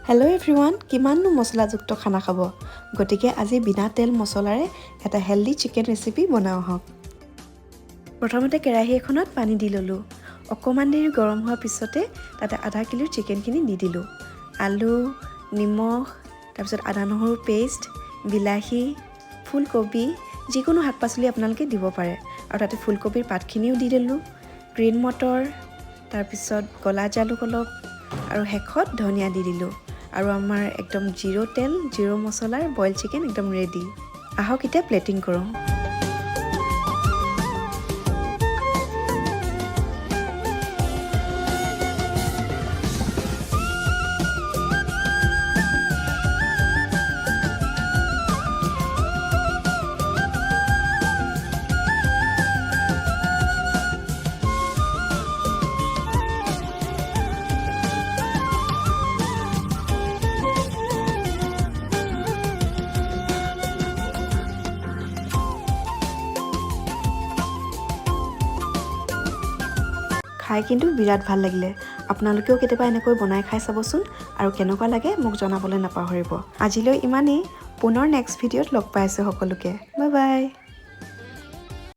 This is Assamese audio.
হেল্ল' এভৰিৱান, কিমাননো মছলাযুক্ত খানা খাব? গতিকে আজি বিনা তেল মছলাৰে এটা হেল্ডি চিকেন ৰেচিপি বনাওঁ আহক। প্ৰথমতে কেৰাহী এখনত পানী দি ল'লোঁ। অকণমান দেৰি গৰম হোৱাৰ পিছতে তাতে আধা কিলোৰ চিকেনখিনি দি দিলোঁ। আলু, নিমখ, তাৰপিছত আদা নহৰুৰ পেষ্ট, বিলাহী, ফুলকবি, যিকোনো শাক পাচলি আপোনালোকে দিব পাৰে। আৰু তাতে ফুলকবিৰ পাতখিনিও দি দিলোঁ, গ্ৰীণ মটৰ, তাৰপিছত ক'লা জালুক অলপ, আৰু শেষত ধনিয়া দি দিলোঁ। আৰু আমাৰ একদম জিৰ' তেল জিৰ' মছলাৰ বইল চিকেন একদম ৰেডি। আহক এতিয়া প্লেটিং কৰোঁ। খাই কিন্তু বিৰাট ভাল লাগিলে। আপোনালোকেও কেতিয়াবা এনেকৈ বনাই খাই চাবচোন আৰু কেনেকুৱা লাগে মোক জনাবলৈ নাপাহৰিব। আজিলৈ ইমানেই। পুনৰ নেক্সট ভিডিঅ'ত লগ পাই আছোঁ সকলোকে। Bye bye.